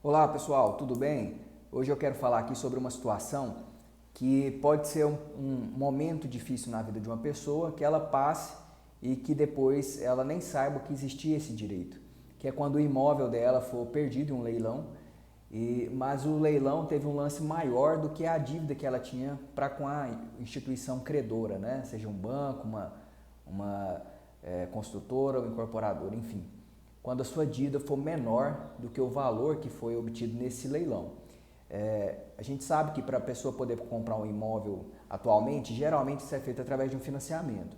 Olá pessoal, tudo bem? Hoje eu quero falar aqui sobre uma situação que pode ser um momento difícil na vida de uma pessoa, que ela passe e que depois ela nem saiba que existia esse direito, que é quando o imóvel dela for perdido em um leilão, mas o leilão teve um lance maior do que a dívida que ela tinha para com a instituição credora, né? Seja um banco, uma construtora ou incorporadora, enfim, quando a sua dívida for menor do que o valor que foi obtido nesse leilão. A gente sabe que para a pessoa poder comprar um imóvel atualmente, geralmente isso é feito através de um financiamento,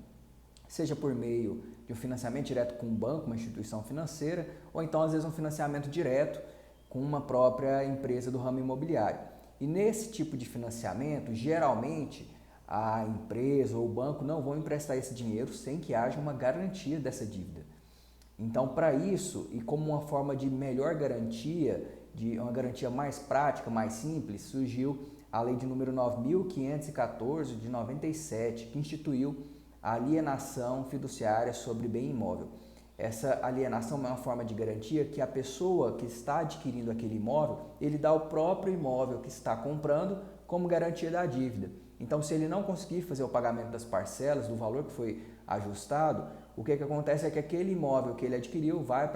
seja por meio de um financiamento direto com um banco, uma instituição financeira, ou então às vezes um financiamento direto com uma própria empresa do ramo imobiliário. E nesse tipo de financiamento, geralmente a empresa ou o banco não vão emprestar esse dinheiro sem que haja uma garantia dessa dívida. Então, para isso, e como uma forma de melhor garantia, de uma garantia mais prática, mais simples, surgiu a Lei de número 9.514 de 97, que instituiu a alienação fiduciária sobre bem imóvel. Essa alienação é uma forma de garantia que a pessoa que está adquirindo aquele imóvel, ele dá o próprio imóvel que está comprando como garantia da dívida. Então, se ele não conseguir fazer o pagamento das parcelas, do valor que foi ajustado, o que acontece é que aquele imóvel que ele adquiriu vai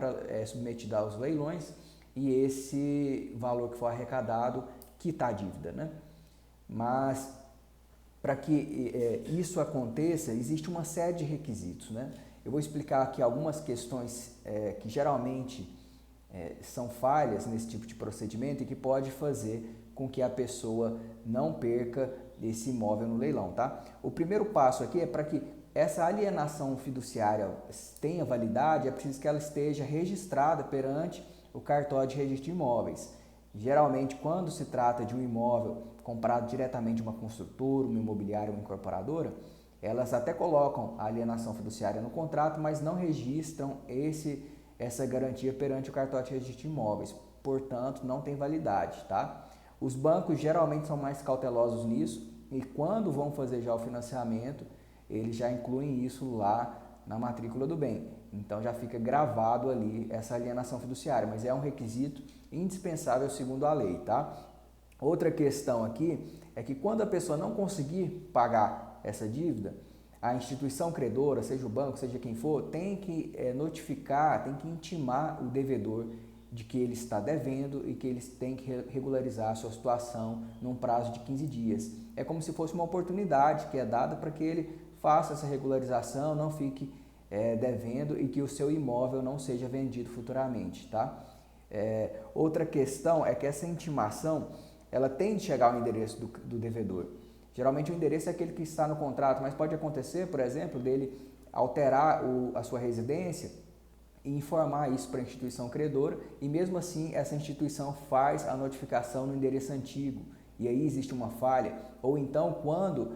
submetido aos leilões e esse valor que for arrecadado quita a dívida, né? Mas para que isso aconteça, existe uma série de requisitos, né? Eu vou explicar aqui algumas questões que geralmente são falhas nesse tipo de procedimento e que pode fazer com que a pessoa não perca esse imóvel no leilão, tá? O primeiro passo aqui é para que essa alienação fiduciária tenha validade, é preciso que ela esteja registrada perante o cartório de registro de imóveis. Geralmente, quando se trata de um imóvel comprado diretamente de uma construtora, uma imobiliária, uma incorporadora, elas até colocam a alienação fiduciária no contrato, mas não registram essa garantia perante o cartório de registro de imóveis. Portanto, não tem validade, tá? Os bancos geralmente são mais cautelosos nisso e quando vão fazer já o financiamento, eles já incluem isso lá na matrícula do bem. Então já fica gravado ali essa alienação fiduciária, mas é um requisito indispensável segundo a lei, tá? Outra questão aqui é que quando a pessoa não conseguir pagar essa dívida, a instituição credora, seja o banco, seja quem for, tem que notificar, tem que intimar o devedor de que ele está devendo e que eles têm que regularizar a sua situação num prazo de 15 dias. É como se fosse uma oportunidade que é dada para que ele faça essa regularização, não fique devendo e que o seu imóvel não seja vendido futuramente, tá? Outra questão é que essa intimação ela tem de chegar ao endereço do devedor. Geralmente o endereço é aquele que está no contrato, mas pode acontecer, por exemplo, dele alterar a sua residência e informar isso para a instituição credora e mesmo assim essa instituição faz a notificação no endereço antigo e aí existe uma falha, ou então quando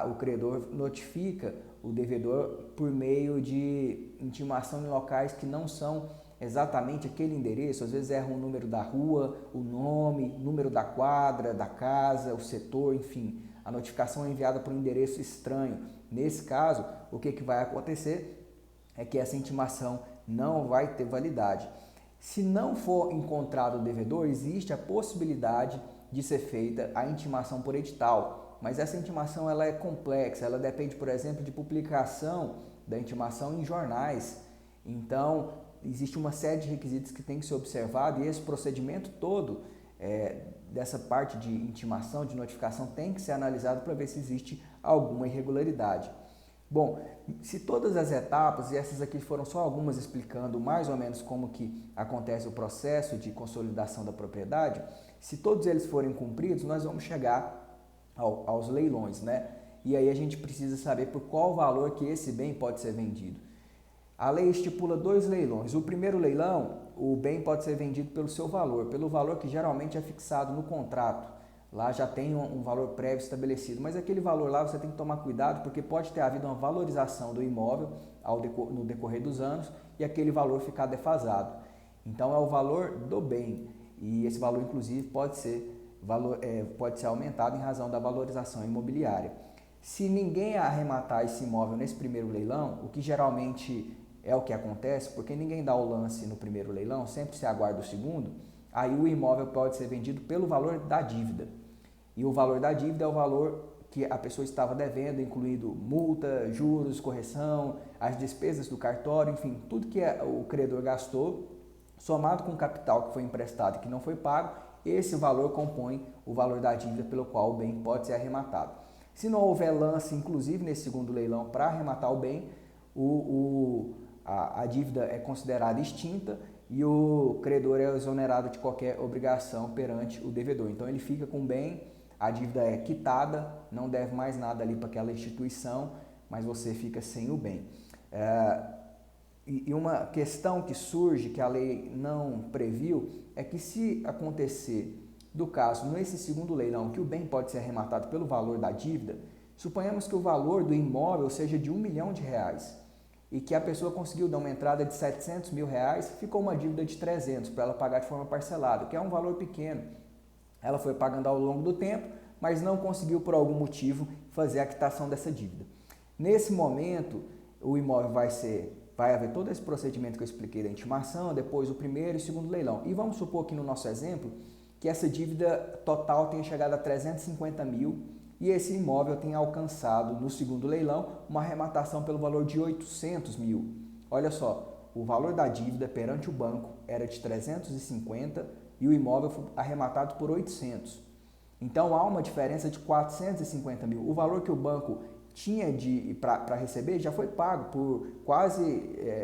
o credor notifica o devedor por meio de intimação em locais que não são exatamente aquele endereço, às vezes erra o número da rua, o nome, número da quadra, da casa, o setor, enfim, a notificação é enviada por um endereço estranho. Nesse caso, o que vai acontecer é que essa intimação não vai ter validade. Se não for encontrado o devedor, existe a possibilidade de ser feita a intimação por edital, mas essa intimação ela é complexa, ela depende, por exemplo, de publicação da intimação em jornais. Então, existe uma série de requisitos que tem que ser observado e esse procedimento todo dessa parte de intimação, de notificação, tem que ser analisado para ver se existe alguma irregularidade. Bom, se todas as etapas, e essas aqui foram só algumas explicando mais ou menos como que acontece o processo de consolidação da propriedade, se todos eles forem cumpridos, nós vamos chegar aos leilões, né? E aí a gente precisa saber por qual valor que esse bem pode ser vendido. A lei estipula 2 leilões. O primeiro leilão, o bem pode ser vendido pelo seu valor, pelo valor que geralmente é fixado no contrato. Lá já tem um valor prévio estabelecido, mas aquele valor lá você tem que tomar cuidado porque pode ter havido uma valorização do imóvel no decorrer dos anos e aquele valor ficar defasado. Então é o valor do bem e esse valor inclusive pode ser aumentado em razão da valorização imobiliária. Se ninguém arrematar esse imóvel nesse primeiro leilão, o que geralmente é o que acontece, porque ninguém dá o lance no primeiro leilão, sempre se aguarda o segundo, aí o imóvel pode ser vendido pelo valor da dívida. E o valor da dívida é o valor que a pessoa estava devendo, incluindo multa, juros, correção, as despesas do cartório, enfim, tudo que o credor gastou, somado com o capital que foi emprestado e que não foi pago, esse valor compõe o valor da dívida pelo qual o bem pode ser arrematado. Se não houver lance, inclusive nesse segundo leilão, para arrematar o bem, a dívida é considerada extinta e o credor é exonerado de qualquer obrigação perante o devedor. Então ele fica com o bem, a dívida é quitada, não deve mais nada ali para aquela instituição, mas você fica sem o bem. E uma questão que surge, que a lei não previu, é que se acontecer do caso, nesse segundo leilão, que o bem pode ser arrematado pelo valor da dívida, suponhamos que o valor do imóvel seja de R$1 milhão e que a pessoa conseguiu dar uma entrada de R$700 mil, ficou uma dívida de 300 para ela pagar de forma parcelada, que é um valor pequeno. Ela foi pagando ao longo do tempo, mas não conseguiu por algum motivo fazer a quitação dessa dívida. Nesse momento, o imóvel vai haver todo esse procedimento que eu expliquei da intimação, depois o primeiro e o segundo leilão. E vamos supor que no nosso exemplo, que essa dívida total tenha chegado a 350 mil e esse imóvel tenha alcançado no segundo leilão uma arrematação pelo valor de 800 mil. Olha só, o valor da dívida perante o banco era de 350 e o imóvel foi arrematado por 800. Então há uma diferença de 450 mil. O valor que o banco tinha para receber já foi pago por quase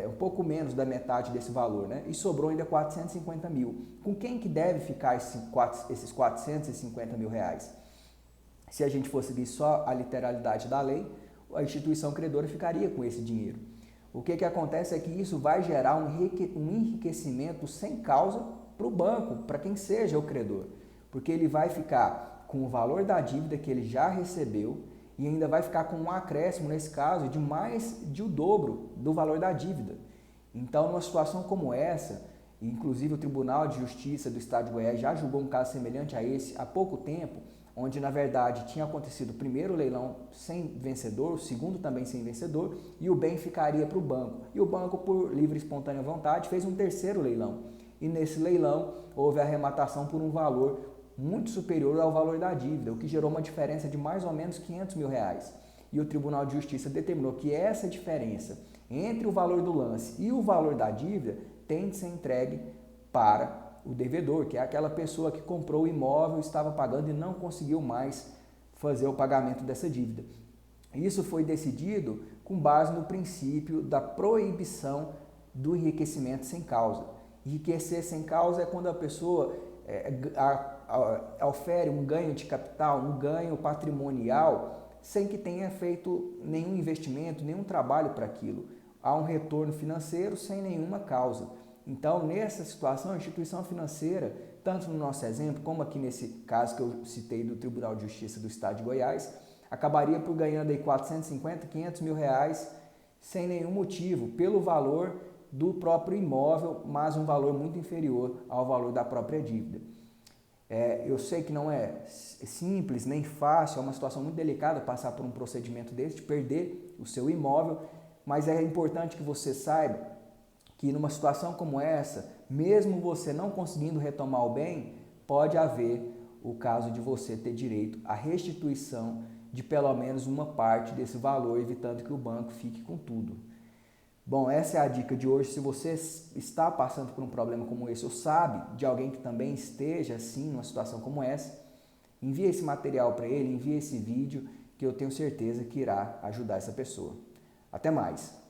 um pouco menos da metade desse valor, né? E sobrou ainda 450 mil. Com quem que deve ficar esses 450 mil reais? Se a gente fosse seguir só a literalidade da lei, a instituição credora ficaria com esse dinheiro. O que acontece é que isso vai gerar um enriquecimento sem causa para o banco, para quem seja o credor, porque ele vai ficar com o valor da dívida que ele já recebeu e ainda vai ficar com um acréscimo, nesse caso, de mais de o dobro do valor da dívida. Então, numa situação como essa, inclusive o Tribunal de Justiça do Estado de Goiás já julgou um caso semelhante a esse há pouco tempo, onde na verdade tinha acontecido o primeiro leilão sem vencedor, o segundo também sem vencedor, e o bem ficaria para o banco. E o banco, por livre e espontânea vontade, fez um terceiro leilão. E nesse leilão houve a arrematação por um valor muito superior ao valor da dívida, o que gerou uma diferença de mais ou menos 500 mil reais. E o Tribunal de Justiça determinou que essa diferença entre o valor do lance e o valor da dívida tem de ser entregue para o devedor, que é aquela pessoa que comprou o imóvel, estava pagando e não conseguiu mais fazer o pagamento dessa dívida. Isso foi decidido com base no princípio da proibição do enriquecimento sem causa. Enriquecer sem causa é quando a pessoa ofere um ganho de capital, um ganho patrimonial, sem que tenha feito nenhum investimento, nenhum trabalho para aquilo. Há um retorno financeiro sem nenhuma causa. Então, nessa situação, a instituição financeira, tanto no nosso exemplo, como aqui nesse caso que eu citei do Tribunal de Justiça do Estado de Goiás, acabaria por ganhando aí 450, 500 mil reais sem nenhum motivo, pelo valor do próprio imóvel, mas um valor muito inferior ao valor da própria dívida. Eu sei que não é simples nem fácil, é uma situação muito delicada passar por um procedimento desse, de perder o seu imóvel, mas é importante que você saiba que numa situação como essa, mesmo você não conseguindo retomar o bem, pode haver o caso de você ter direito à restituição de pelo menos uma parte desse valor, evitando que o banco fique com tudo. Bom, essa é a dica de hoje. Se você está passando por um problema como esse ou sabe de alguém que também esteja assim, numa situação como essa, envie esse material para ele, envie esse vídeo, que eu tenho certeza que irá ajudar essa pessoa. Até mais!